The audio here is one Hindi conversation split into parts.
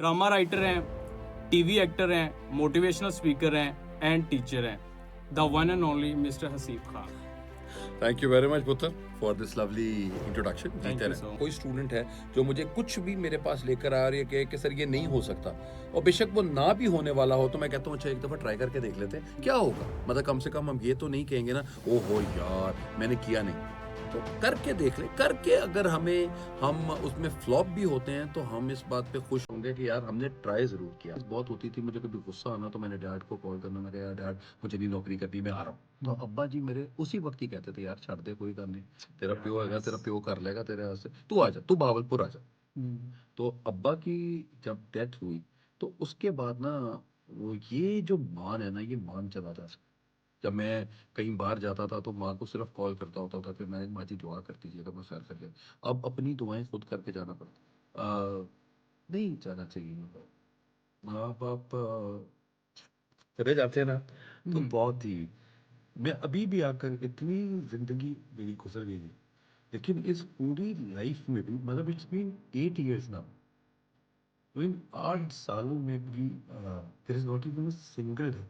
ड्रामा राइटर हैं, टीवी एक्टर हैं, मोटिवेशनल स्पीकर हैं एंड टीचर हैं, the one and only mister Haseeb Khan. Thank you very much पुत्र for this lovely introduction. Thank जीते you रहे। so much. कोई स्टूडेंट है जो मुझे कुछ भी मेरे पास लेकर आ रही है कि सर ये नहीं हो सकता, और बेशक वो ना भी होने वाला हो, तो मैं कहता हूँ अच्छा एक दफ़ा ट्राई करके देख लेते हैं क्या होगा। मतलब कम से कम हम ये तो नहीं कहेंगे ना ओ हो यार मैंने किया नहीं, तो करके देख ले। करके अगर हम उसमें फ्लॉप भी होते हैं तो हम इस बात पे खुश होंगे कि यार हमने ट्राई ज़रूर किया। बहुत होती थी, मुझे कभी गुस्सा आना तो मैंने डैड को कॉल करना, मैं कहा यार डैड मुझे नहीं नौकरी करनी, मैं आ रहा हूँ। तो अब्बा जी मेरे उसी वक्त ही कहते थे यार छੱਡ दे, कोई गल नहीं, तेरा प्यो हैगा, तेरा प्यो कर लेगा तेरे वास्ते, तू आ जा, तू बावलपुर आ जा। तो अब्बा की जब डेथ हुई तो उसके बाद ना वो ये जो मान है ना, ये मान चला जा सकता। जब मैं कहीं बाहर जाता था तो माँ को सिर्फ कॉल करता होता था, फिर मैं माँ जी दुआ कर दीजिएगा, मैं सैर करके। अब अपनी दुआएं खुद करके जाना पड़ता। नहीं जाना चाहिए। माँ बाप चले जाते हैं ना तो बहुत ही, मैं अभी भी आकर इतनी जिंदगी मेरी गुजर गई है, लेकिन इस पूरी लाइफ में भी मतलब इट्स बीन 8 years नाउ, इन 8 सालों में भी there is not even a single day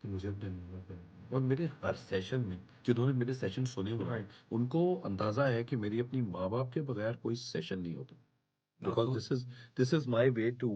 कि मुझे अपने नंबर पे। और मेरे हर सेशन में जिन्होंने मेरे सेशन सुने हुए हैं उनको अंदाजा है कि मेरी अपनी माँ बाप के बगैर कोई सेशन नहीं होता, because this is my way to.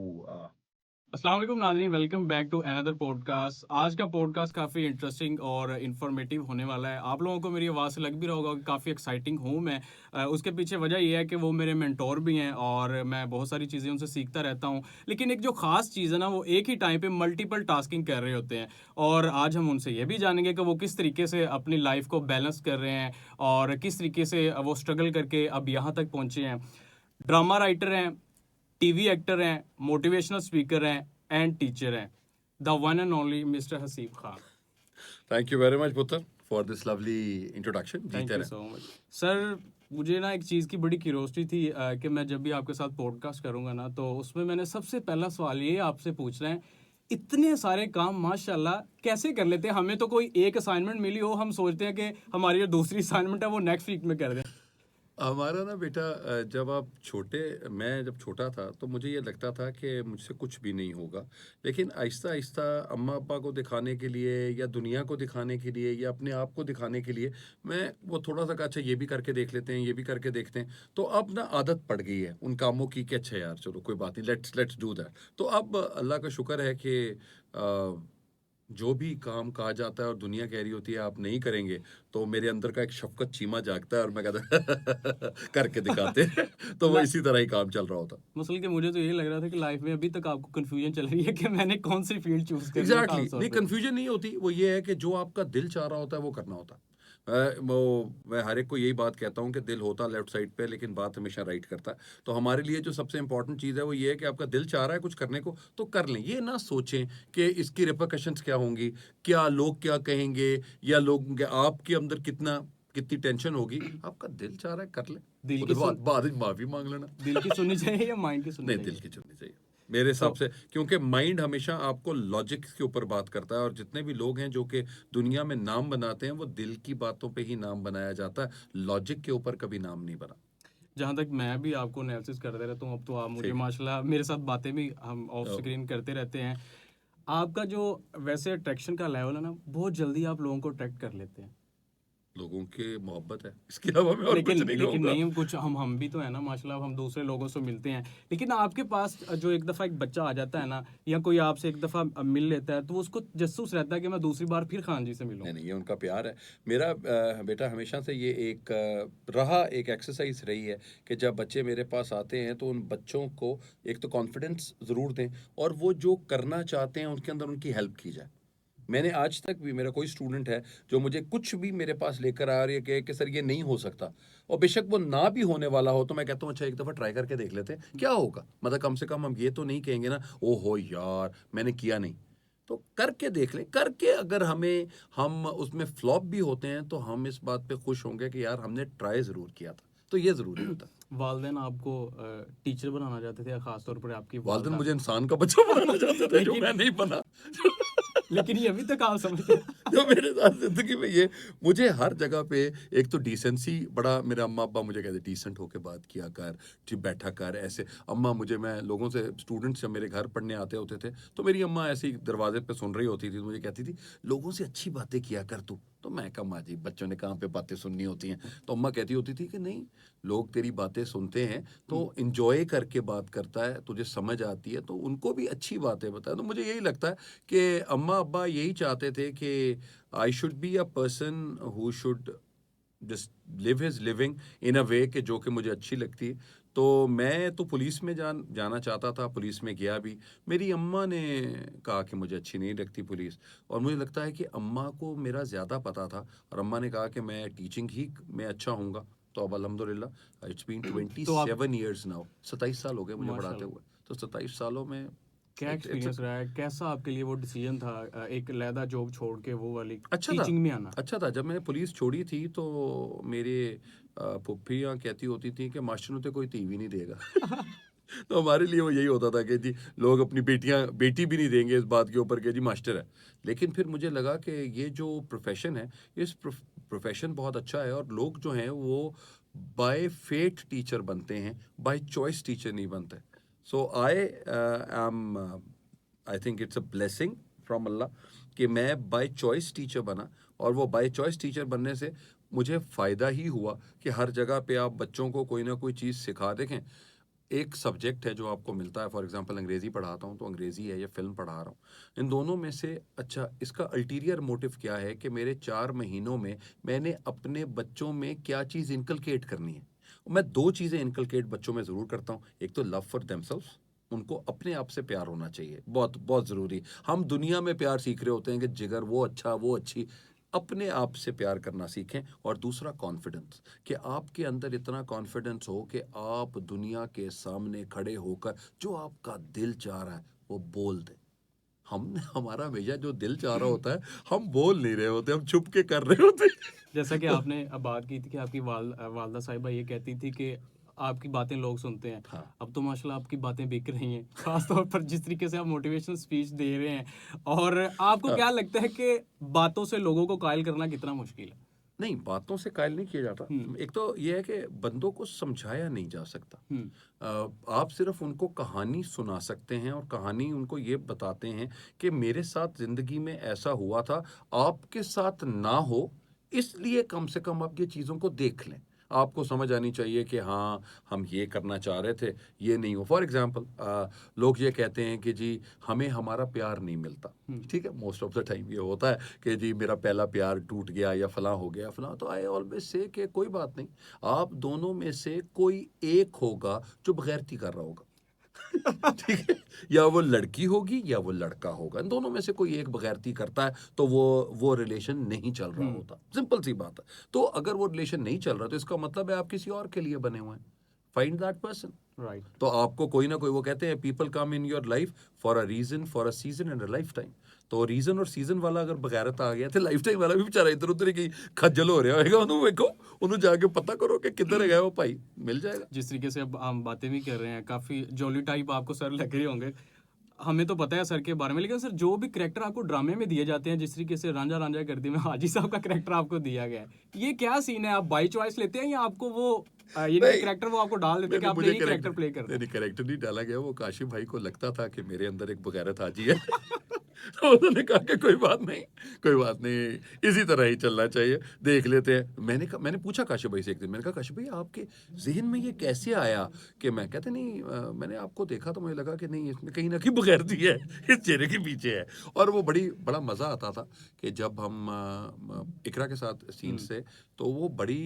अस्सलाम वालेकुम नाज़रीन, welcome back to another podcast. आज का पॉडकास्ट काफ़ी इंटरेस्टिंग और इन्फॉर्मेटिव होने वाला है। आप लोगों को मेरी आवाज़ से लग भी रहा होगा कि काफ़ी एक्साइटिंग हूँ मैं। उसके पीछे वजह यह है कि वो मेरे मेंटोर भी हैं और मैं बहुत सारी चीज़ें उनसे सीखता रहता हूँ। लेकिन एक जो ख़ास चीज़ है ना, वो एक ही टाइम पे मल्टीपल टास्किंग कर रहे होते हैं। और आज हम उनसे ये भी जानेंगे कि वो किस तरीके से अपनी लाइफ को बैलेंस कर रहे हैं और किस तरीके से वो स्ट्रगल करके अब यहाँ तक पहुँचे हैं। ड्रामा राइटर हैं, टीवी एक्टर हैं, मोटिवेशनल स्पीकर हैं एंड टीचर हैं, the one and only mister Haseeb Khan. Thank you very much पुत्र for this lovely introduction. Thank जीते यू रहे। So much sir. मुझे ना एक चीज़ की बड़ी क्यूरोसिटी थी कि मैं जब भी आपके साथ पॉडकास्ट करूंगा ना, तो उसमें मैंने सबसे पहला सवाल ये आपसे पूछना है, इतने सारे काम माशाल्लाह कैसे कर लेते हैं? हमें तो कोई एक असाइनमेंट मिली हो, हम सोचते हैं कि हमारी जो दूसरी असाइनमेंट है वो नेक्स्ट वीक में कर दें। हमारा ना बेटा मैं जब छोटा था तो मुझे ये लगता था कि मुझसे कुछ भी नहीं होगा, लेकिन आहिस्ता आहिस्ता अम्मा अब्बा को दिखाने के लिए या दुनिया को दिखाने के लिए या अपने आप को दिखाने के लिए मैं वो थोड़ा सा कहा अच्छा ये भी करके देख लेते हैं, ये भी करके देखते हैं। तो अब ना आदत पड़ गई है उन कामों की कि अच्छा यार चलो कोई बात नहीं, लेट्स डू दैट। तो अब अल्लाह का शुक्र है कि जो भी काम कहा जाता है और दुनिया कह रही होती है आप नहीं करेंगे, तो मेरे अंदर का एक शफ़क़त चीमा जागता है और मैं कहता करके दिखाते हैं। तो वो इसी तरह ही काम चल रहा होता। मसल के मुझे तो यही लग रहा था कि लाइफ में अभी तक आपको कंफ्यूजन चल रही है कि मैंने कौन सी फील्ड चूज करनी है एग्जैक्टली खास तौर नहीं, पे। कंफ्यूजन नहीं होती, वो ये है कि जो आपका दिल चाह रहा होता है वो करना होता है। वो मैं हर एक को यही बात कहता हूँ कि दिल होता लेफ्ट साइड पे लेकिन बात हमेशा राइट करता है। तो हमारे लिए जो सबसे इंपॉर्टेंट चीज़ है वो ये है कि आपका दिल चाह रहा है कुछ करने को तो कर लें। ये ना सोचें कि इसकी रिपरकशंस क्या होंगी, क्या लोग क्या कहेंगे, या लोग आपके अंदर कितनी टेंशन होगी। आपका दिल चाह रहा है कर लें, दिल की उसके बाद सुन बाद में माफ़ी मांग लेना। दिल की सुननी चाहिए या माइंड की सुननी नहीं, दिल चाहिए? की चुननी चाहिए मेरे हिसाब तो से, क्योंकि माइंड हमेशा आपको लॉजिक के ऊपर बात करता है, और जितने भी लोग हैं जो कि दुनिया में नाम बनाते हैं वो दिल की बातों पे ही नाम बनाया जाता है, लॉजिक के ऊपर कभी नाम नहीं बना। जहाँ तक मैं भी आपको एनालिसिस करते रहता हूँ, अब तो आप मुझे ठीक माशाल्लाह मेरे साथ बातें भी हम ऑफ है। स्क्रीन करते रहते हैं। आपका जो वैसे अट्रैक्शन का लेवल है ना, बहुत जल्दी आप लोगों को अट्रैक्ट कर लेते हैं। लोगों की मोहब्बत है, इसके अलावा मैं और कुछ लेकिन नहीं लेकिन कहूँगा। नहीं, हम कुछ हम भी तो है ना माशाल्लाह, हम दूसरे लोगों से मिलते हैं। लेकिन आपके पास जो एक दफ़ा एक बच्चा आ जाता है ना, या कोई आपसे एक दफ़ा मिल लेता है, तो उसको जसूस रहता है कि मैं दूसरी बार फिर खान जी से मिलूं। नहीं नहीं, ये उनका प्यार है। मेरा बेटा हमेशा से ये एक एक्सरसाइज रही है कि जब बच्चे मेरे पास आते हैं तो उन बच्चों को एक तो कॉन्फिडेंस ज़रूर दें, और वो जो करना चाहते हैं उनके अंदर उनकी हेल्प की जाए। मैंने आज तक भी, मेरा कोई स्टूडेंट है जो मुझे कुछ भी मेरे पास लेकर आ रही है कि सर ये नहीं हो सकता, और बेशक वो ना भी होने वाला हो, तो मैं कहता हूँ अच्छा एक दफ़ा ट्राई करके देख लेते हैं क्या होगा। मतलब कम से कम हम ये तो नहीं कहेंगे ना ओ हो यार मैंने किया नहीं, तो करके देख लें। करके अगर हम उसमें फ्लॉप भी होते हैं तो हम इस बात पे खुश होंगे कि यार हमने ट्राई ज़रूर किया था, तो ये ज़रूरी होता है। वालदेन आपको टीचर बनाना चाहते थे, या खास तौर पर आपकी वालिदैन वालदा? मुझे इंसान का बच्चा बनाना चाहते थे जो लेकिन मैं नहीं बना। लेकिन ये अभी तक आप समझते हैं। जो मेरे साथ जिंदगी में ये, मुझे हर जगह पे एक तो डिसेंसी बड़ा, मेरे अम्मा अब्बा मुझे कहते डिसेंट होके बात किया कर, ठीक बैठा कर ऐसे। अम्मा मुझे, मैं लोगों से, स्टूडेंट्स जब मेरे घर पढ़ने आते होते थे तो मेरी अम्मा ऐसे ही दरवाजे पे सुन रही होती थी तो मुझे कहती थी लोगों से अच्छी बातें किया कर तू। तो मैं कहा माँ जी बच्चों ने कहाँ पे बातें सुननी होती हैं। तो अम्मा कहती होती थी कि नहीं, लोग तेरी बातें सुनते हैं तो इंजॉय करके बात करता है, तुझे समझ आती है तो उनको भी अच्छी बातें बताए। तो मुझे यही लगता है कि अम्मा अब्बा यही चाहते थे कि I should be a person who should just live his living in a way कि जो कि मुझे अच्छी लगती है। तो मैं तो पुलिस में जाना चाहता था, पुलिस में गया भी। मेरी अम्मा ने कहा कि मुझे अच्छी नहीं लगती पुलिस, और मुझे लगता है कि अम्मा को मेरा ज़्यादा पता था, और अम्मा ने कहा कि मैं टीचिंग ही में अच्छा हूँगा। तो अब अल्हम्दुलिल्लाह इट्स बीन तो आप 27 ईयर्स नाउ, 27 साल हो गए मुझे पढ़ाते माशाल्लाह, हुए। तो 27 सालों में क्या इट्स एक्सपीरियंस रहा है, कैसा आपके लिए वो डिसीजन था एक लैदा जॉब छोड़ के वो वाली अच्छा था। टीचिंग में आना? अच्छा था। जब मैंने पुलिस छोड़ी थी तो मेरे फुफ्फियाँ कहती होती थी कि मास्टर ने तो कोई टीवी नहीं देगा। तो हमारे लिए वो यही होता था कि जी लोग अपनी बेटी भी नहीं देंगे इस बात के ऊपर कि जी मास्टर है। लेकिन फिर मुझे लगा कि ये जो प्रोफेशन है, इस प्रोफेशन बहुत अच्छा है, और लोग जो हैं वो बाय फेट टीचर बनते हैं, बाय चॉइस टीचर नहीं बनते। So I am I think it's a blessing from Allah कि मैं बाय चॉइस टीचर बना, और वो बाय चॉइस टीचर बनने से मुझे फ़ायदा ही हुआ कि हर जगह पे आप बच्चों को कोई ना कोई चीज़ सिखा। देखें, एक सब्जेक्ट है जो आपको मिलता है, फॉर एग्जांपल अंग्रेज़ी पढ़ाता हूँ तो अंग्रेज़ी है या फ़िल्म पढ़ा रहा हूँ, इन दोनों में से अच्छा इसका अल्टीरियर मोटिव क्या है कि मेरे 4 महीनों में मैंने अपने बच्चों में क्या चीज़ इनकलकेट करनी है। मैं 2 चीज़ें इनकलकेट बच्चों में ज़रूर करता हूँ। एक तो लव फॉर देमसेल्व्स, उनको अपने आप से प्यार होना चाहिए, बहुत बहुत ज़रूरी। हम दुनिया में प्यार सीख रहे होते हैं कि जिगर वो अच्छा वो अच्छी, अपने आप से प्यार करना सीखें। और दूसरा कॉन्फिडेंस, कि आपके अंदर इतना कॉन्फिडेंस हो कि आप दुनिया के सामने खड़े होकर जो आपका दिल चाह रहा है वो बोल दें। हम हमारा हमेशा जो दिल चाह रहा होता है हम बोल नहीं रहे होते, हम छुप के कर रहे होते हैं। जैसा कि तो आपने अब बात की थी कि आपकी वालदा साहिबा ये कहती थी कि आपकी बातें लोग सुनते हैं। हाँ, अब तो माशाल्लाह आपकी बातें बिक रही हैं। ख़ास तौर पर जिस तरीके से आप मोटिवेशनल स्पीच दे रहे हैं, और आपको हाँ। क्या लगता है कि बातों से लोगों को कायल करना कितना मुश्किल है? नहीं, बातों से कायल नहीं किया जाता। हुँ, एक तो ये है कि बंदों को समझाया नहीं जा सकता। हुँ, आप सिर्फ उनको कहानी सुना सकते हैं, और कहानी उनको ये बताते हैं कि मेरे साथ ज़िंदगी में ऐसा हुआ था, आपके साथ ना हो, इसलिए कम से कम आप ये चीज़ों को देख लें। आपको समझ आनी चाहिए कि हाँ, हम ये करना चाह रहे थे, ये नहीं हो। फॉर एग्ज़ाम्पल लोग ये कहते हैं कि जी हमें हमारा प्यार नहीं मिलता। हुँ, ठीक है, मोस्ट ऑफ द टाइम ये होता है कि जी मेरा पहला प्यार टूट गया या फलां हो गया फलां। तो आई ऑलवेज से कि कोई बात नहीं, आप दोनों में से कोई एक होगा जो बगैरती कर रहा होगा। ठीक है, या वो लड़की होगी या वो लड़का होगा, इन दोनों में से कोई एक बगैरती करता है तो वो रिलेशन नहीं चल रहा हुँ, होता। सिंपल सी बात है। तो अगर वो रिलेशन नहीं चल रहा तो इसका मतलब है आप किसी और के लिए बने हुए हैं। Find that person. राइट। तो आपको कोई ना कोई, वो कहते हैं people come in your life for a reason, for a season and a lifetime. तो रीजन और सीजन वाला अगर बगैरत आ गया तो लाइफ टाइम वाला भी बेचारा इधर उधर ही कहीं खज्जल हो रहा होगा। उन्होंने देखो, उन्होंने जाके पता करो कि किधर है गया वो भाई, मिल जाएगा। जिस तरीके से अब हम बातें भी कर रहे हैं, काफ़ी जॉली टाइप आपको सर लग रहे होंगे। हमें तो पता है सर के बारे में, लेकिन सर जो भी करैक्टर आपको ड्रामे में दिए जाते हैं, जिस तरीके से रांझा रांझा कर दी में हाजी साहब का करैक्टर आपको दिया गया है, ये क्या सीन है? आप बाय चॉइस लेते हैं या आपको वो यानी कि नहीं, करैक्टर वो आपको डाल देते हैं कि मैंने आपने मुझे ये कैरेक्टर करैक्टर प्ले करना नहीं है? नहीं कैरेक्टर नहीं डाला गया। वो काशिफ भाई को लगता था कि मेरे अंदर एक बगैरत हाजी है। तो उन्होंने कहा कि कोई बात नहीं, कोई बात नहीं, इसी तरह ही चलना चाहिए, देख लेते हैं। मैंने पूछा काशिफ भाई से एक दिन, मैंने कहा काशिफ भाई आपके ज़हन में ये कैसे आया? कि मैं कहते नहीं मैंने आपको देखा तो मुझे लगा कि नहीं इसमें कहीं न कहीं बगैरती है, इस चेहरे के पीछे है। और वो बड़ा मज़ा आता था कि जब हम इकरा के साथ हुँ, सीन्स थे तो वो बड़ी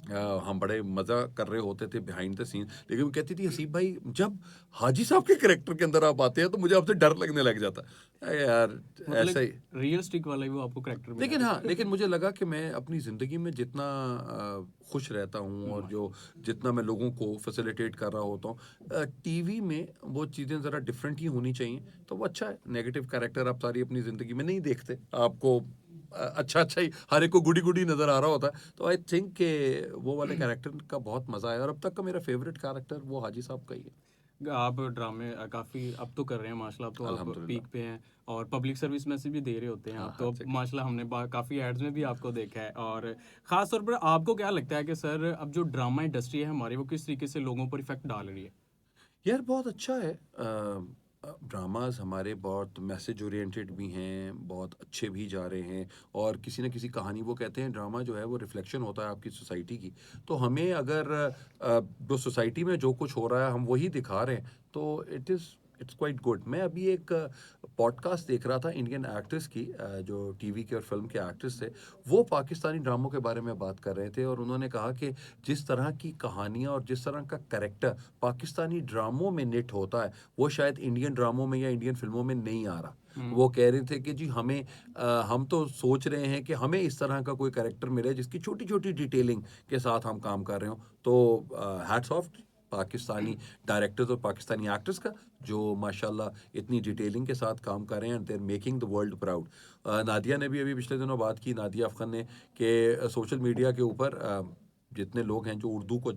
हम बड़े मज़ा कर रहे होते थे बिहाइंड द सीन। लेकिन वो कहती थी हसीब भाई जब हाजी साहब के कैरेक्टर के अंदर आप आते हैं तो मुझे आपसे डर लगने लग जाता है। अरे यार, ऐसा मतलब ही। रियलिस्टिक वाला ही वो आपको करैक्टर मिला लेकिन हाँ, है। लेकिन मुझे लगा कि मैं अपनी ज़िंदगी में जितना खुश रहता हूँ और जो माशाल्लाह। जितना मैं लोगों को फैसिलिटेट कर रहा होता हूँ, टीवी में वो चीज़ें ज़रा डिफरेंट ही होनी चाहिए। तो वो अच्छा है। नेगेटिव कैरेक्टर आप सारी अपनी ज़िंदगी में नहीं देखते। आपको अच्छा ही हर एक को गुडी-गुडी नज़र आ रहा होता है। तो आई थिंक कि वो वाले कैरेक्टर का बहुत मज़ा आया, और अब तक का मेरा फ़ेवरेट कैरेक्टर वो हाजी साहब का ही है। आप ड्रामे काफ़ी अब तो कर रहे हैं माशाल्लाह, अब तो आप अल्हम्दुलिल्लाह। पीक पे हैं और पब्लिक सर्विस में से भी दे रहे होते हैं हाँ, आप, हर तो अब जगह। माशाल्लाह हमने काफ़ी एड्स में भी आपको देखा है। और ख़ास तौर पर आपको क्या लगता है कि सर अब जो ड्रामा इंडस्ट्री है हमारी, वो किस तरीके से लोगों पर इफेक्ट डाल रही है? यार बहुत अच्छा है। ड्रामाज हमारे बहुत मैसेज ओरिएंटेड भी हैं, बहुत अच्छे भी जा रहे हैं। और किसी न किसी कहानी, वो कहते हैं ड्रामा जो है वो रिफ्लेक्शन होता है आपकी सोसाइटी की। तो हमें अगर जो सोसाइटी में जो कुछ हो रहा है हम वही दिखा रहे हैं, तो इट्स क्वाइट गुड। मैं अभी एक पॉडकास्ट देख रहा था इंडियन एक्टर्स की, जो टीवी के और फिल्म के एक्टर्स थे। वो पाकिस्तानी ड्रामों के बारे में बात कर रहे थे और उन्होंने कहा कि जिस तरह की कहानियाँ और जिस तरह का कैरेक्टर पाकिस्तानी ड्रामों में निट होता है, वो शायद इंडियन ड्रामों में या इंडियन फिल्मों में नहीं आ रहा। हुँ। वो कह रहे थे कि जी हमें हम तो सोच रहे हैं कि हमें इस तरह का कोई कैरेक्टर मिले जिसकी छोटी-छोटी डिटेलिंग के साथ हम काम कर रहे हों। तो हैट्स ऑफ पाकिस्तानी डायरेक्टर्स और पाकिस्तानी एक्टर्स का, जो माशाल्लाह इतनी डिटेलिंग के साथ काम कर रहे हैं and they are making the world proud. Nadia ने भी अभी पिछले दिनों बात की, नादिया अफ़ग़ान ने, कि सोशल मीडिया के ऊपर जितने लोग हैं जो उर्दू को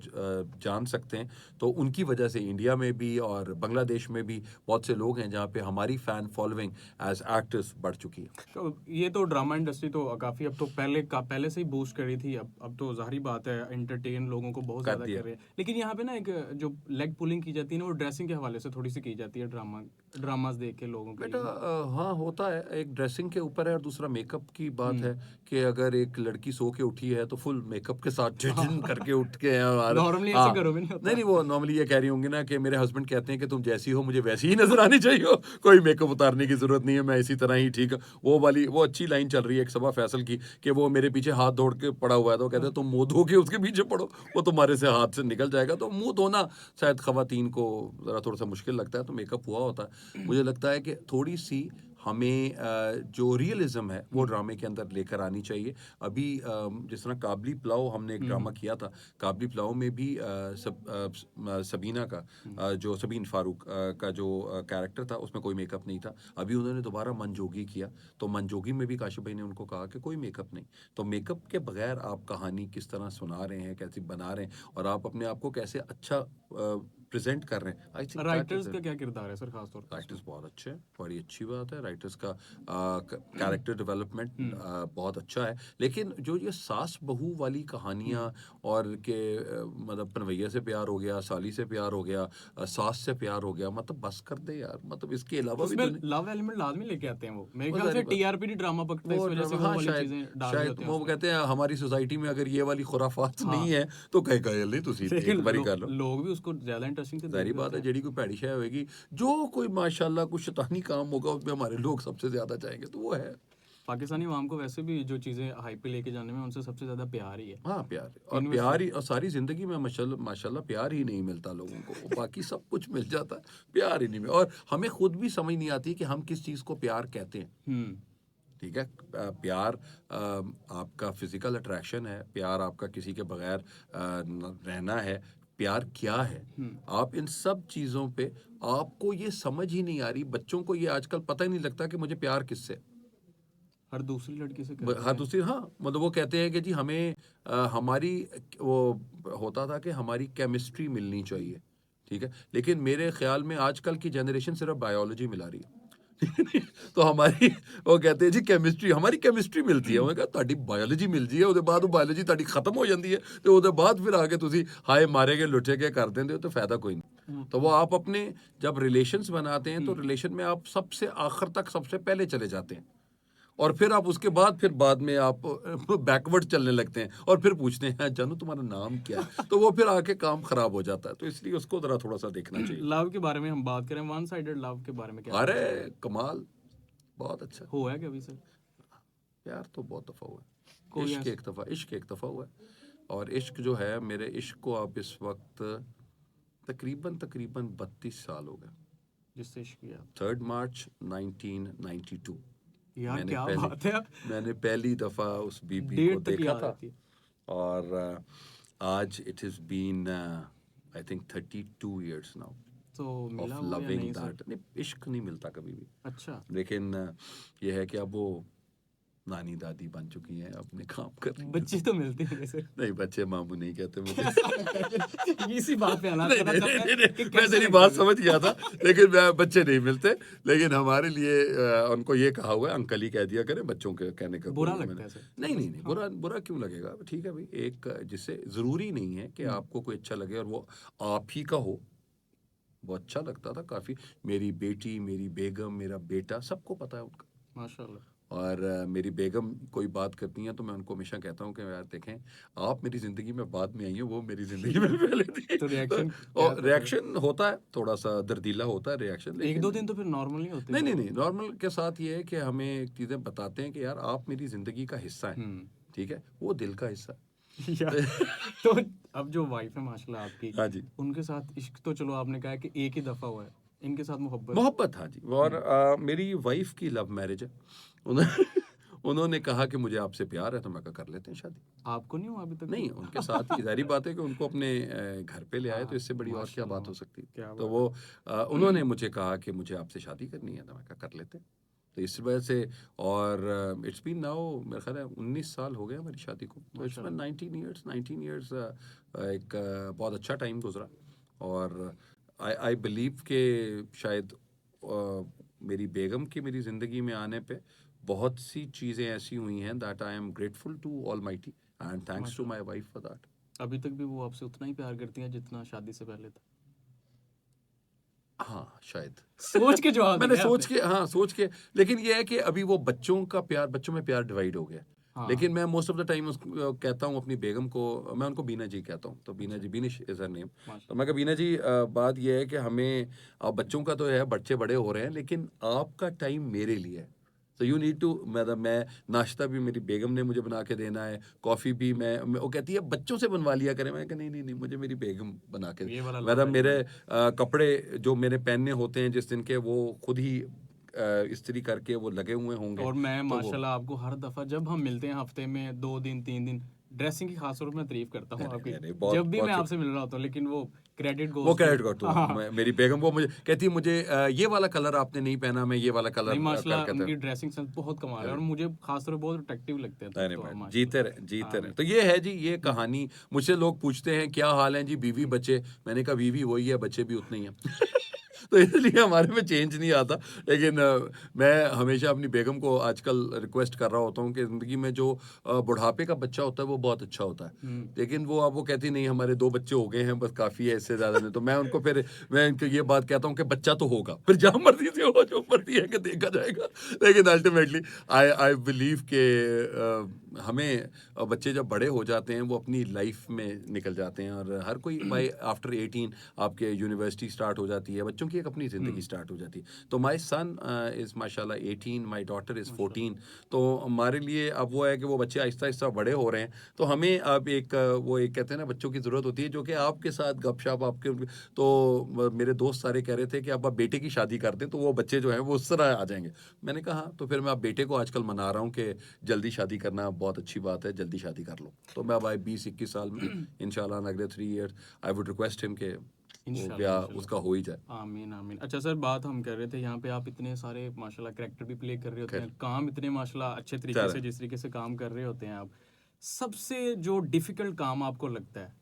जान सकते हैं, तो उनकी वजह से इंडिया में भी और बांग्लादेश में भी बहुत से लोग हैं जहाँ पे हमारी फ़ैन फॉलोइंग एज़ एक्टर्स बढ़ चुकी है। तो ये तो ड्रामा इंडस्ट्री तो काफ़ी अब तो पहले से ही बूस्ट कर रही थी, अब तो ज़ाहिर बात है एंटरटेन लोगों को बहुत कर ज़्यादा दिया। कर रहे हैं। लेकिन यहाँ पे ना एक जो लेग पुलिंग की जाती है ना, वो ड्रेसिंग के हवाले से थोड़ी सी की जाती है ड्रामास देख के लोगों के बेटा लिए ना। हाँ होता है, एक ड्रेसिंग के ऊपर है और दूसरा मेकअप की बात हुँ। है। कि अगर एक लड़की सो के उठी है तो फुल मेकअप के साथ झिन हाँ, करके उठ के और नॉर्मली ऐसे हाँ। घरों में नहीं नहीं होता। नहीं, वो नॉर्मली ये कह रही होंगी ना कि मेरे हस्बैंड कहते हैं कि तुम जैसी हो मुझे वैसी ही नजर आनी चाहिए हो, कोई मेकअप उतारने की जरूरत नहीं है, मैं इसी तरह ही ठीक। वो वाली वो अच्छी लाइन चल रही है एक सबा फैसल की, कि वो मेरे पीछे हाथ धोड़ के पड़ा हुआ है, तो वो कहते हैं तुम मुंह धो के उसके पीछे पड़ो, वो तुम्हारे से हाथ से निकल जाएगा। तो मुंह धोना शायद खवातीन को जरा थोड़ा सा मुश्किल लगता है, तो मेकअप हुआ होता है। मुझे लगता है कि थोड़ी सी हमें जो रियलिज्म है वो हुँ, ड्रामे के अंदर लेकर आनी चाहिए। अभी जिस तरह काबली पुलाव हमने एक हुँ, ड्रामा हुँ, किया था, काबली पुलाव में भी सबीना का हुँ। जो सबीन फारूक का जो कैरेक्टर था उसमें कोई मेकअप नहीं था। अभी उन्होंने दोबारा मनजोगी किया, तो मनजोगी में भी काशिफ भाई ने उनको कहा कि कोई मेकअप नहीं। तो मेकअप के बगैर आप कहानी किस तरह सुना रहे हैं, कैसे बना रहे हैं और आप अपने आप को कैसे अच्छा प्रेजेंट कर रहे हैं, I think that writers is का क्या किरदार है सर खास तौर पे राइटर्स इसमें? बहुत अच्छे हैं, बड़ी अच्छी बात है। राइटर्स का कैरेक्टर डेवलपमेंट हुँ, बहुत अच्छा है। लेकिन जो ये सास बहू वाली कहानियाँ हुँ। और के मतलब पनवैया से प्यार हो गया, साली से प्यार हो गया, सास से प्यार हो गया, मतलब बस कर दे यार, मतलब इसके अलावा भी उसमें दुनिया। लव एलिमेंट लाज़मी लेके आते हैं वो। मेरे वो ख्याल ज़ाहिर से बात, टीआरपी ड्रामा पकड़ता है, वो इस वजह से ड्रामा वो हाँ वाली शायद, चीज़ें डाल रहे शायद होते हैं वो उसमें। कहते हैं हमारी सोसाइटी में अगर ये वाली खुराफात नहीं हाँ, है तो कहे गयल नहीं, तुसी लेकिन एक बारी कर लो। लोग भी उसको ज़्यादा इंटरेस्टिंग से देख ज़ाहिर रहे बात होते है, हैं। जेडी कोई भैड़ी शय होएगी, जो कोई माशाल्लाह कुछ शैतानी काम होगा उसमें हमारे लोग सबसे ज़्यादा जाएँगे, तो वो है। पाकिस्तानी अवाम को वैसे भी जो चीज़ें हाइप पे लेके जाने में उनसे सबसे ज़्यादा प्यार ही है। हाँ, प्यार यूनिवर्सल। ही, और सारी ज़िंदगी में माशाल्लाह माशाल्लाह प्यार ही नहीं मिलता लोगों को, वो बाकी सब कुछ मिल जाता है, प्यार ही नहीं मिल, और हमें खुद भी समझ नहीं आती कि हम किस चीज़ को प्यार कहते हैं, हुँ, ठीक है? प्यार आपका फ़िज़िकल अट्रैक्शन है, प्यार आपका किसी के बगैर न रहना है, प्यार क्या है? हुँ। आप इन सब चीज़ों पे आपको ये समझ ही नहीं आ रही, बच्चों को ये आजकल पता ही नहीं लगता कि मुझे प्यार किससे है? हर दूसरी लड़की से कर हर देते हैं। दूसरी हाँ, मतलब वो कहते हैं कि जी हमें हमारी वो होता था कि हमारी केमिस्ट्री मिलनी चाहिए, ठीक है? लेकिन मेरे ख्याल में आजकल की जनरेशन सिर्फ बायोलॉजी मिला रही है। तो हमारी वो कहते हैं जी केमिस्ट्री, हमारी केमिस्ट्री मिलती है। उन्होंने कहा ਤੁਹਾਡੀ ਬਾਇਓਲੋਜੀ ਮਿਲ ਜੀ ਹੈ, ਉਹਦੇ ਬਾਅਦ ਉਹ ਬਾਇਓਲੋਜੀ ਤੁਹਾਡੀ ਖਤਮ ਹੋ ਜਾਂਦੀ ਹੈ ਤੇ ਉਹਦੇ ਬਾਅਦ ਫਿਰ आके ਤੁਸੀਂ हाय मारे के लुटे के कर देंगे हो तो फायदा कोई नहीं। वो तो तो वो आप अपने जब रिलेशंस बनाते हैं तो हुँ। रिलेशन में आप सबसे आखिर तक सबसे पहले चले जाते हैं और फिर आप उसके बाद में आप बैकवर्ड चलने लगते हैं और फिर पूछते हैं "हाँ, जानू तुम्हारा नाम क्या है?" तो वो फिर आके काम खराब हो जाता है, तो इसलिए उसको जरा थोड़ा सा देखना चाहिए। लव के बारे में हम बात करें, वन साइडेड लव के बारे में क्या कहना अरे चाहेंगे? कमाल, बहुत अच्छा। हुआ है कभी सर? प्यार तो बहुत दफ़ा हुआ है, कोई ऐसा इश्क एक दफ़ा हुआ है। और इश्क जो है, मेरे इश्क को आप इस वक्त तकरीबन तकरीबन 32 साल हो गए। जिससे इश्क किया? 3 मार्च 1992 यार मैंने क्या पहली बात है! मैंने पहली दफ़ा उस बीबी को डेट तक देखा याद था। रहती है। और आज it has been I think 32 years now तो ऑफ मिला वो या लविंग नहीं सर? दैट। नहीं, इश्क नहीं मिलता कभी भी, अच्छा। लेकिन ये है कि अब वो नानी दादी बन चुकी हैं, अपने काम कर रही हैं। बच्चे तो मिलते हैं सर। नहीं, बच्चे मामू नहीं कहते मुझे। इसी बात पे आना नहीं करना नहीं चाहते नहीं हैं नहीं, कि मैं कैसे तेरी लगता बात है? समझ गया था, लेकिन बच्चे नहीं मिलते। लेकिन हमारे लिए उनको ये कहा हुआ है, अंकल ही कह दिया करें, बच्चों के कहने का बुरा कोई लगता मैंने है सर नहीं थोड़ा नहीं सा। नहीं, हाँ। बुरा बुरा क्यों लगेगा? ठीक है भाई, एक जिससे जरूरी नहीं है कि आपको कोई अच्छा लगे और वो आप ही का हो। वो अच्छा लगता था काफी। मेरी बेटी, मेरी बेगम, मेरा बेटा, सबको पता है उनका। माशाल्लाह। और मेरी बेगम कोई बात करती हैं तो मैं उनको हमेशा कहता हूँ कि यार देखें, आप मेरी ज़िंदगी में बाद में आई हैं, वो मेरी ज़िंदगी में पहले थी। तो रिएक्शन तो क्या और था फिर? रिएक्शन होता है, थोड़ा सा दर्दीला होता है रिएक्शन, एक दो लेकिन दिन तो फिर नॉर्मल नहीं होते नहीं नहीं वो। नहीं, नॉर्मल के साथ ये है कि हमें चीज़ें बताते हैं कि यार आप मेरी ज़िंदगी का हिस्सा हैं। हम्म। ठीक है, वो दिल का हिस्सा या है। तो अब जो वाइफ है माशाल्लाह आपकी, हाँ जी। उनके साथ इश्क तो चलो आपने कहा कि एक ही दफा हुआ है, इनके साथ मोहब्बत? मोहब्बत, हाँ जी। और मेरी वाइफ की लव मैरिज है। उन्होंने उन्होंने कहा कि मुझे आपसे प्यार है, तो मैं कहा कर लेते हैं शादी। आपको नहीं हुआ अभी तक नहीं, भी? उनके साथ ही ज़ाहिर बात है कि उनको अपने घर पे ले आए, तो हाँ, इससे बड़ी और क्या बात माशाल्लाह, हो सकती है। क्या तो बात वो है। उन्होंने मुझे कहा कि मुझे आपसे शादी करनी है, तो मैं कहा कर लेते हैं। तो इस वजह से, और इट्स बीन नाउ मेरा ख्याल है 19 साल हो गए हमारी शादी को, तो इट्स बीन माशाल्लाह। 19 ईयर्स। एक बहुत अच्छा टाइम गुजरा। और आई आई बिलीव के शायद मेरी बेगम की मेरी ज़िंदगी में आने पे बहुत सी चीज़ें ऐसी हुई हैं that I am grateful to almighty and thanks to my माशाल्लाह। Wife for that. अभी तक भी वो आपसे उतना ही प्यार करती हैं जितना शादी से पहले था? हाँ, शायद। सोच के जवाब मैंने दिया है सोच आपने। के, हाँ, सोच के। लेकिन ये है कि अभी वो बच्चों का प्यार, बच्चों में प्यार डिवाइड हो गया। हाँ। लेकिन मैं मोस्ट ऑफ द टाइम उसको कहता हूँ अपनी बेगम को, मैं उनको बीना जी कहता हूँ, तो बीना अच्छा। जी, बीनिश इज़ हर नेम। तो मैं माशाल्लाह। कहा बीना जी, बात ये है कि हमें, बच्चों का तो है, बच्चे बड़े हो रहे हैं, लेकिन आपका टाइम मेरे लिए है। तो यू नीड टू, मतलब मैं नाश्ता भी मेरी बेगम ने मुझे बना के देना है, कॉफ़ी भी वो कहती है बच्चों से बनवा लिया करें। मैं कहा नहीं नहीं नहीं, मुझे मेरी बेगम बना के, ये वाला लव मतलब है जी मेरे भाई। कपड़े जो मेरे पहनने होते हैं जिस दिन के, वो खुद ही इस्त्री करके वो लगे हुए होंगे। और मैं तो वो माशाल्लाह आपको हर दफा जब हम मिलते हैं हफ्ते में 2 दिन 3 दिन, ड्रेसिंग की खास तौर पे मैं तारीफ करता नहीं हूँ नहीं आपकी। नहीं नहीं, बहुत जब भी मैं बहुत आपसे शुक्रिया। मिल रहा होता हूँ, लेकिन वो क्रेडिट वो गोज टू। क्रेडिट करता हूँ मेरी बेगम को, मुझे कहती है मुझे ये वाला कलर आपने नहीं पहना, मैं ये वाला नहीं, कलर कर माशाल्लाह कहते उनकी हैं। ड्रेसिंग सेंस बहुत कमाल है, और अरे मुझे खास तौर पे बहुत अट्रैक्टिव लगते हैं, नहीं तब नहीं तो आप भाई, जीते रहे माशाल्लाह। जीते रहे। आमीन। तो ये है जी, ये कहानी। मुझसे लोग पूछते हैं क्या हाल है जी, बीवी बच्चे? मैंने कहा बीवी वही है, बच्चे भी उतने ही हैं। तो इसलिए हमारे में चेंज नहीं आता। लेकिन मैं हमेशा अपनी बेगम को आजकल रिक्वेस्ट कर रहा होता हूँ कि ज़िंदगी में जो बुढ़ापे का बच्चा होता है वो बहुत अच्छा होता है। हम्म। लेकिन वो, अब वो कहती नहीं, हमारे 2 बच्चे हो गए हैं, बस काफ़ी है, इससे ज़्यादा नहीं। तो मैं उनको फिर, मैं इनको ये बात कहता हूँ कि बच्चा तो होगा, फिर जहाँ मर्जी से हो, जो मर्जी है कि देखा जाएगा। लेकिन अल्टीमेटली आई आई बिलीव के हमें बच्चे जब बड़े हो जाते हैं वो अपनी लाइफ में निकल जाते हैं, और हर कोई बाय आफ्टर 18 आपके यूनिवर्सिटी स्टार्ट हो जाती है, बच्चों की एक अपनी ज़िंदगी हम्म। स्टार्ट हो जाती है। तो माय सन इज़ माशाल्लाह 18, माय डॉटर इज़ माशाल्लाह। 14। तो हमारे लिए अब वो है कि वो बच्चे आहिस्ता आहिस्ता बड़े हो रहे हैं, तो हमें अब एक वो एक कहते हैं ना, बच्चों की ज़रूरत होती है जो कि आपके साथ गपशप आपके। तो मेरे दोस्त सारे कह रहे थे कि अब आप बेटे की शादी कर दें तो वो बच्चे जो हैं वो उस तरह आ जाएंगे। मैंने कहा हाँ, तो फिर मैं अब बेटे को आजकल मना रहा हूँ कि जल्दी शादी करना बहुत अच्छी बात है, जल्दी शादी कर लो। तो मैं अब 20-21 साल में इंशाल्लाह अगले 3 years I would request him के वो इंशाल्लाह ब्याह इंशाल्लाह। उसका हो ही जाए। आमीन आमीन। अच्छा सर, बात हम कर रहे थे यहाँ पे, आप इतने सारे माशाल्लाह कैरेक्टर भी प्ले कर रहे होते खैर, हैं, काम इतने माशाल्लाह अच्छे तरीके चल से, जिस तरीके से काम कर रहे होते हैं आप, सबसे जो डिफिकल्ट काम आपको लगता है,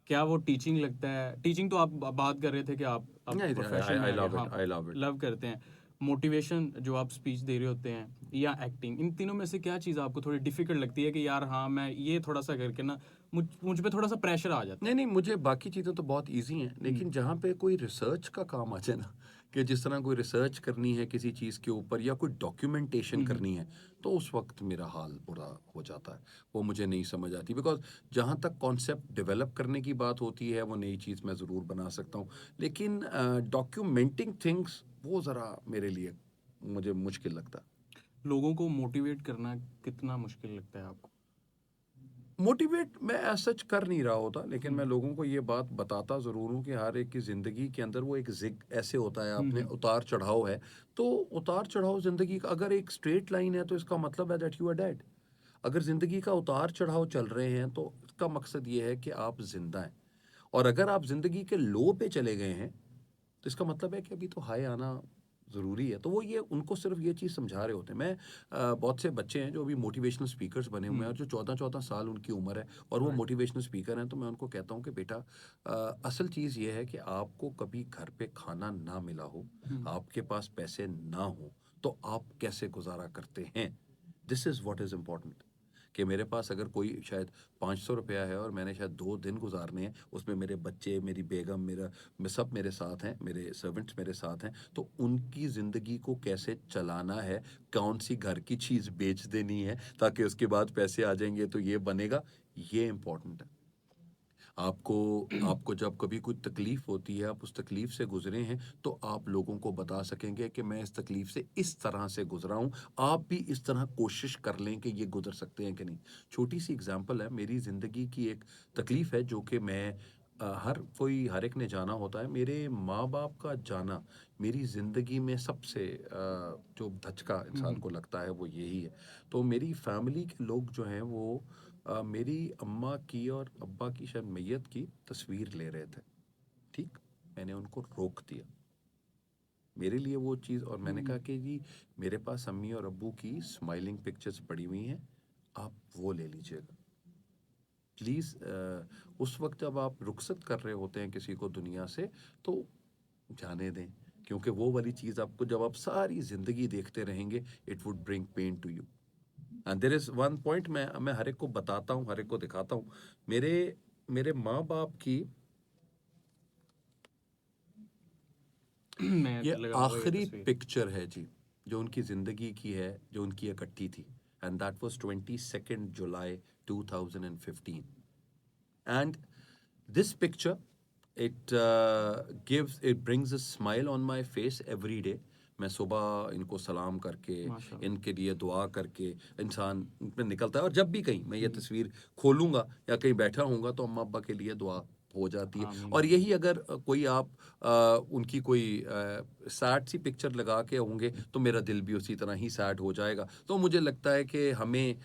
क्या वो टीचिंग लगता है? टीचिंग तो आप बात कर रहे थे कि आप अब प्रोफेशन में आई आ गए, लव हाँ, it, I love it. Love करते हैं। मोटिवेशन जो आप स्पीच दे रहे होते हैं, या एक्टिंग, इन तीनों में से क्या चीज़ आपको थोड़ी डिफिकल्ट लगती है कि यार हाँ, मैं ये थोड़ा सा करके ना, मुझ पे थोड़ा सा प्रेशर आ जाता नहीं है? नहीं, मुझे बाकी चीज़ें तो बहुत इजी हैं, लेकिन जहाँ पे कोई रिसर्च का काम आ जाए ना, कि जिस तरह कोई रिसर्च करनी है किसी चीज़ के ऊपर या कोई डॉक्यूमेंटेशन हम्म। करनी है, तो उस वक्त मेरा हाल बुरा हो जाता है। वो मुझे नहीं समझ आती, बिकॉज जहाँ तक कॉन्सेप्ट डेवलप करने की बात होती है वो नई चीज़ मैं ज़रूर बना सकता हूँ, लेकिन डॉक्यूमेंटिंग थिंग्स वो ज़रा मेरे लिए, मुझे मुश्किल लगता है। लोगों को मोटिवेट करना कितना मुश्किल लगता है आपको? मोटिवेट मैं एज सच कर नहीं रहा होता, लेकिन मैं हम्म। लोगों को ये बात बताता ज़रूर हूँ कि हर एक की ज़िंदगी के अंदर वो एक जिग ऐसे होता है, आपने हम्म। उतार चढ़ाव है। तो उतार चढ़ाव ज़िंदगी का अगर एक स्ट्रेट लाइन है तो इसका मतलब है दैट यू आर डेड। अगर ज़िंदगी का उतार चढ़ाव चल रहे हैं तो इसका मकसद ये है कि आप जिंदा हैं। और अगर आप ज़िंदगी के लो पे चले गए हैं तो इसका मतलब है कि अभी तो हाई आना ज़रूरी है। तो वो ये उनको सिर्फ ये चीज़ समझा रहे होते हैं। मैं बहुत से बच्चे हैं जो अभी मोटिवेशनल स्पीकर्स बने हुए हैं और जो 14-14 साल उनकी उम्र है और वो राइट। मोटिवेशनल स्पीकर हैं, तो मैं उनको कहता हूँ कि बेटा असल चीज़ ये है कि आपको कभी घर पे खाना ना मिला हो, आपके पास पैसे ना हो, तो आप कैसे गुज़ारा करते हैं? This is what is important. कि मेरे पास अगर कोई शायद 500 रुपया है और मैंने शायद 2 दिन गुज़ारने हैं, उसमें मेरे बच्चे, मेरी बेगम, सब मेरे साथ हैं, मेरे सर्वेंट्स मेरे साथ हैं, तो उनकी ज़िंदगी को कैसे चलाना है, कौन-सी घर की चीज़ बेच देनी है, ताकि उसके बाद पैसे आ जाएँगे तो ये बनेगा, ये इम्पोर्टेंट है। आपको आपको जब कभी कोई तकलीफ़ होती है, आप उस तकलीफ़ से गुज़रे हैं, तो आप लोगों को बता सकेंगे कि मैं इस तकलीफ़ से इस तरह से गुज़रा हूँ, आप भी इस तरह कोशिश कर लें कि ये गुज़र सकते हैं कि नहीं। छोटी-सी एग्ज़ाम्पल है, मेरी ज़िंदगी की एक तकलीफ़ है जो कि मैं हर एक ने जाना होता है। मेरे माँ-बाप का जाना मेरी ज़िंदगी में सबसे जो धचका इंसान को लगता है, वो यही है। तो मेरी फ़ैमिली के लोग जो हैं वो मेरी अम्मा की और अब्बा की शायद मैयत की तस्वीर ले रहे थे, ठीक? मैंने उनको रोक दिया। मेरे लिए वो चीज़ और मैंने कहा कि जी मेरे पास अम्मी और अब्बू की स्माइलिंग पिक्चर्स पड़ी हुई हैं, आप वो ले लीजिएगा। प्लीज़ उस वक़्त जब आप रुखसत कर रहे होते हैं किसी को दुनिया से, तो जाने दें, क्योंकि वो वाली चीज़ आपको जब आप सारी ज़िंदगी देखते रहेंगे, it would bring pain to you. And there is one point मैं हर एक को बताता हूँ, हर एक को दिखाता हूँ। मेरे मेरे माँ-बाप की मैं ये लगाऊंगा ये आखिरी तस्वीर। पिक्चर है जी, जो उनकी ज़िंदगी की है, जो उनकी इकट्ठी थी and that was 22nd July 2015 and this picture it brings a smile on my face every day. मैं सुबह इनको सलाम करके, माशाल्लाह। इनके लिए दुआ करके इंसान में निकलता है और जब भी कहीं मैं ये तस्वीर खोलूँगा या कहीं बैठा होऊँगा तो अम्मा अब्बा के लिए दुआ हो जाती है। आमीन और आमीन। यही अगर कोई आप उनकी कोई सैड सी पिक्चर लगा के होंगे तो मेरा दिल भी उसी तरह ही सैड हो जाएगा। तो मुझे लगता है कि हमें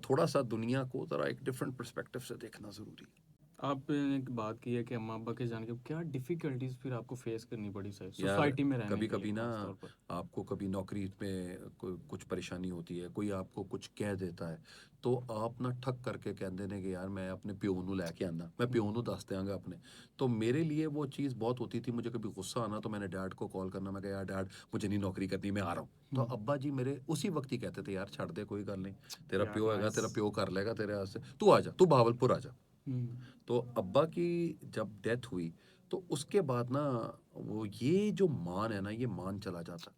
थोड़ा-सा दुनिया को ज़रा एक डिफरेंट पर्सपेक्टिव से देखना ज़रूरी है। आपने एक बात की है कि अम्मा अब्बा के जाने के बाद क्या डिफिकल्टीज फिर आपको फेस करनी पड़ी सर, यार सोसाइटी में रहने के लिए कभी-कभी ना खास तौर पर। आपको कभी नौकरी में कुछ परेशानी होती है, कोई आपको कुछ कह देता है, तो आप ना ठक करके कहते ने कि यार मैं अपने प्यो नू लैके आना, मैं प्यो नू दस देंगा अपने। तो मेरे लिए वो चीज़ बहुत होती थी, मुझे कभी गुस्सा आना तो मैंने डैड को कॉल करना, मैं कहा यार डैड मुझे नहीं नौकरी करनी, मैं आ रहा हूँ। तो अब्बा जी मेरे उसी वक्त ही कहते थे यार छੱਡ दे कोई गल नहीं, तेरा यार प्यो हैगा, नाइस। तेरा प्यो कर लेगा तेरे वास्ते, तू आ जा, तू बहावलपुर आ जा। हम्म। तो अब्बा की जब डेथ हुई तो उसके बाद ना वो ये जो मान है ना ये मान चला जाता।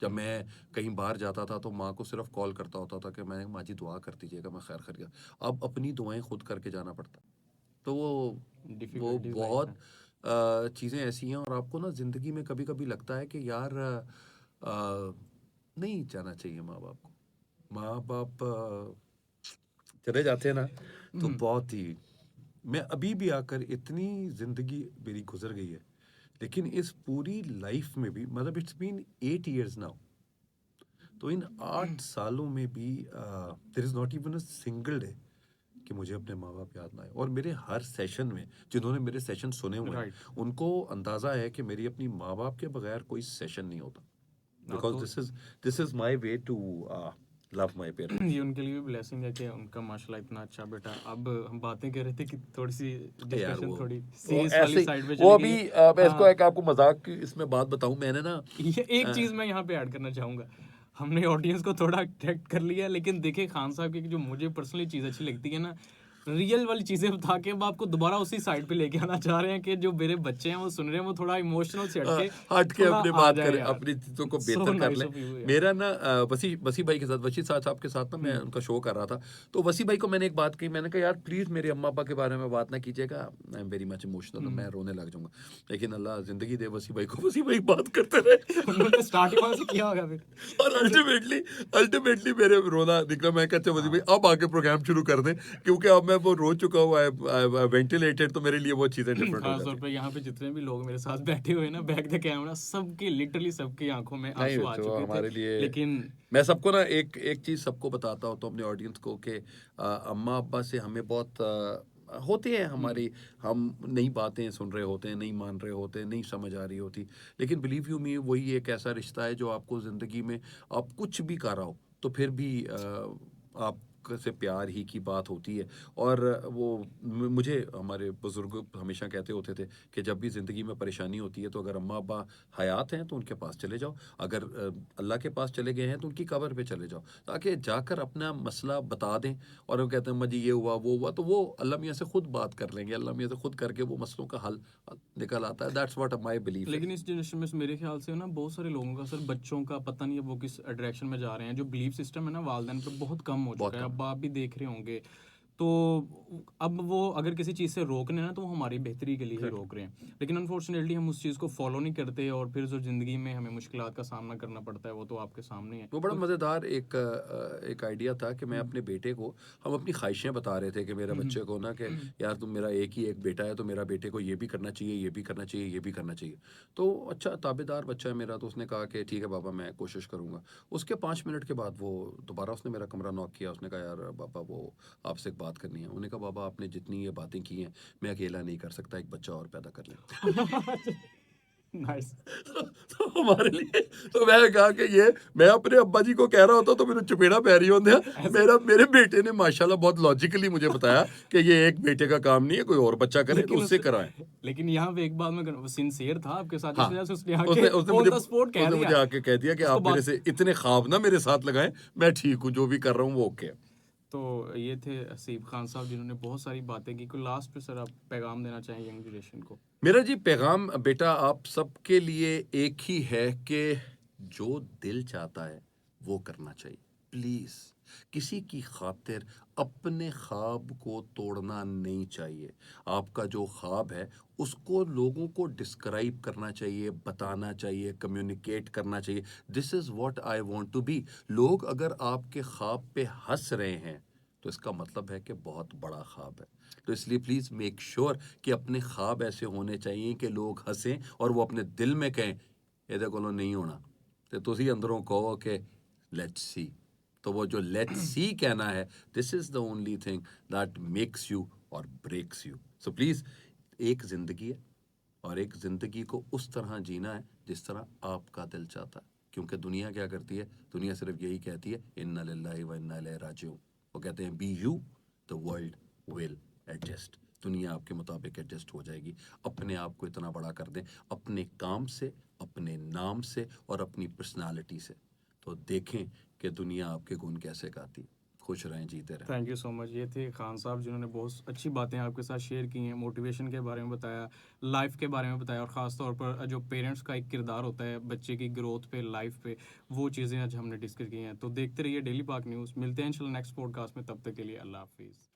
जब मैं कहीं बाहर जाता था तो माँ को सिर्फ कॉल करता होता था कि मैं माँ जी दुआ कर दीजिएगा मैं खैर खैरियत। अब अपनी दुआएं खुद करके जाना पड़ता। तो वो डिफिकल्टीज लाइफ बहुत है। चीज़ें ऐसी हैं और आपको ना ज़िंदगी में कभी कभी लगता है कि यार नहीं जाना चाहिए माँ बाप को। माँ बाप चले जाते हैं ना तो बहुत ही मैं अभी भी आकर इतनी ज़िंदगी मेरी गुजर गई है, लेकिन इस पूरी लाइफ में भी मतलब इट्स बीन 8 years नाउ। तो इन 8 सालों में भी there is not even a single day कि मुझे अपने माँ बाप याद ना आए। और मेरे हर सेशन में जिन्होंने मेरे सेशन सुने हुए हैं राइट। उनको अंदाज़ा है कि मेरी अपनी माँ बाप के बगैर कोई सेशन नहीं होता। और बिकॉज तो this is my way to love my parents. ये उनके लिए भी ब्लेसिंग है कि उनका माशाल्लाह इतना अच्छा बेटा। अब हम बातें कर रहे थे कि थोड़ी सी यार डिस्कशन थोड़ी वो सीरियस वाली ऐसे ही साइड पे वो चली गई अभी है। मैं इसको हाँ। एक आपको मजाक की इसमें बात बताऊं मैंने ना ये एक अ, चीज मैं यहाँ पे ऐड करना चाहूंगा। हमने ऑडियंस को थोड़ा अट्रैक्ट कर लिया, लेकिन देखिए खान साहब की जो मुझे पर्सनली चीज अच्छी लगती है ना, रियल वाली चीजें बता के अब आपको दोबारा उसी साइड पे लेके आना चाह रहे हैं कि जो मेरे बच्चे हैं वो सुन रहे हैं, वो थोड़ा इमोशनल से हटके हट के थोड़ा अपनी आ बात जाए करें यार। अपनी चीज़ों को सो बेहतर कर नाइस लें। ऑफ यू यार। मेरा ना वसी वसी भाई के साथ वसी साहब के साथ ना मैं उनका शो कर रहा था। तो वसी भाई को मैंने एक बात कही, मैंने कहा यार प्लीज़ मेरे अम्मा अब्बा के बारे में बात ना कीजिएगा, I am very much emotional, मैं रोने लग जाऊंगा। लेकिन अल्लाह ज़िंदगी दे वसी भाई को, वसी भाई बात करते रहे। उन्होंने स्टार्टिंग वहां से किया होगा फिर। और अल्टीमेटली अल्टीमेटली मेरे रोना निकला। मैं कहता वसी भाई अब आके प्रोग्राम शुरू कर दें, क्योंकि अब मैं वो रो चुका हूँ वेंटिलेटेड, तो मेरे लिए वो चीज़ें डिफरेंट हो खास तौर जाती पे यहाँ पे जितने भी लोग मेरे साथ बैठे हुए हैं ना बैक द कैमरा, सबकी लिटरली सबकी आंखों में नहीं आंसू आ तो चुके थे। हमारे लिए लेकिन मैं सबको ना एक एक चीज़ सबको बताता हूँ तो अपने ऑडियंस को कि अम्मा अब्बा से हमें बहुत होते हैं हमारी, हम नई बातें सुन रहे होते हैं, नहीं मान रहे होते हैं, नहीं समझ आ रही होती, लेकिन बिलीव यू मी वही एक ऐसा रिश्ता है जो आपको ज़िंदगी में आप कुछ भी कर रहा हो तो फिर भी आप से प्यार ही की बात होती है। और वो मुझे हमारे बुजुर्ग हमेशा कहते होते थे कि जब भी ज़िंदगी में परेशानी होती है तो अगर अम्मा अब्बा हयात हैं तो उनके पास चले जाओ, अगर अल्लाह के पास चले गए हैं तो उनकी कब्र पे चले जाओ, ताकि जाकर अपना मसला बता दें। और वो कहते हैं अम्मा जी ये हुआ वो हुआ, तो वो अल्लाह मियाँ से खुद बात कर लेंगे, अल्लाह मियाँ से खुद करके वो मसलों का हल निकल आता है। दैट्स व्हाट माय बिलीफ है। लेकिन इस जनरेशन में मेरे ख्याल से ना बहुत सारे लोगों का सर बच्चों का पता नहीं है वो किस डायरेक्शन में जा रहे हैं, जो बिलीफ सिस्टम है ना वालिदैन पे बहुत कम हो बहुत चुका है, कम। अब आप भी देख रहे होंगे। तो अब वो अगर किसी चीज़ से रोक रहे हैं ना तो वो हमारी बेहतरी के लिए ही रोक रहे हैं, लेकिन अनफॉर्चुनेटली हम उस चीज़ को फॉलो नहीं करते और फिर जो ज़िंदगी में हमें मुश्किलात का सामना करना पड़ता है वो तो आपके सामने है। वो बड़ा तो मज़ेदार एक आइडिया था कि मैं अपने बेटे को, हम अपनी ख्वाहिशें बता रहे थे कि मेरे बच्चे को ना, कि यार तुम, मेरा एक ही एक बेटा है तो मेरा बेटे को ये भी करना चाहिए, ये भी करना चाहिए, ये भी करना चाहिए। तो अच्छा ताबेदार बच्चा है मेरा, तो उसने कहा कि ठीक है पापा मैं कोशिश करूँगा। उसके 5 मिनट के बाद वो दोबारा उसने मेरा कमरा नॉक किया, उसने कहा यार पापा वो आपसे एक बात करनी है। उन्होंने कहा बाबा आपने जितनी ये बातें की हैं मैं अकेला नहीं कर सकता, एक बच्चा और पैदा कर लें। नाइस। तो हमारे लिए, तो मैंने कहा कि ये मैं अपने अब्बा जी को कह रहा होता तो मेरे चपेड़ा पै रही होते हैं। ऐसे मेरे बेटे ने माशाल्लाह बहुत लॉजिकली मुझे बताया कि ये एक बेटे का काम नहीं है, कोई और बच्चा करे तो लेकिन उससे उस कराएं। लेकिन यहाँ पे एक बात मैं सिंसियर था आपके साथ, इस हाँ, वजह से उसने उसने आके उसने ऑन मुझे द स्पॉट कह उसने मुझे दिया। आके कह दिया कि उसको आप मेरे बात से इतने ख्वाब ना मेरे साथ लगाएं, मैं ठीक हूँ, जो भी कर रहा हूँ वो ओके है। तो ये थे हसीब खान साहब जिन्होंने बहुत सारी बातें की। कोई लास्ट पे सर आप पैगाम देना चाहें यंग जनरेशन को? मेरा जी पैगाम बेटा आप सबके लिए एक ही है कि जो दिल चाहता है वो करना चाहिए। प्लीज किसी की खातिर अपने ख्वाब को तोड़ना नहीं चाहिए। आपका जो ख्वाब है उसको लोगों को डिस्क्राइब करना चाहिए, बताना चाहिए, कम्युनिकेट करना चाहिए। This is what I want to be. लोग अगर आपके ख्वाब पे हंस रहे हैं तो इसका मतलब है कि बहुत बड़ा ख्वाब है। तो इसलिए प्लीज मेक श्योर कि अपने ख्वाब ऐसे होने चाहिए कि लोग हंसें और वो अपने दिल में कहें ਇਹਦੇ ਕੋਲੋਂ नहीं होना, तो ਤੁਸੀਂ अंदरों कहो कि लेट्स सी। तो वो जो लेट्स सी कहना है, this is the only thing that makes you और ब्रेक्स यू। सो प्लीज, एक जिंदगी है और एक जिंदगी को उस तरह जीना है जिस तरह आपका दिल चाहता है। क्योंकि दुनिया क्या करती है, दुनिया सिर्फ यही कहती है इन्ना लिल्लाहि व इन्ना इलैहि राजिऊन। वो कहते हैं be you, the world will adjust. दुनिया आपके मुताबिक एडजस्ट हो जाएगी। अपने आप को इतना बड़ा कर दें अपने काम से, अपने नाम से और अपनी पर्सनालिटी से, तो देखें कि दुनिया आपके गुण कैसे गाती है। खुश रहें, जीते रहें। Thank you so much. ये थे खान साहब जिन्होंने बहुत अच्छी बातें आपके साथ शेयर की हैं, मोटिवेशन के बारे में बताया, लाइफ के बारे में बताया, और ख़ास तौर पर जो पेरेंट्स का एक किरदार होता है बच्चे की ग्रोथ पे, लाइफ पे, वो चीज़ें आज हमने डिस्कस की हैं। तो देखते रहिए डेली पाक न्यूज़। मिलते हैं इंशाल्लाह नेक्स्ट पॉडकास्ट में, तब तक के लिए अल्लाह हाफिज़।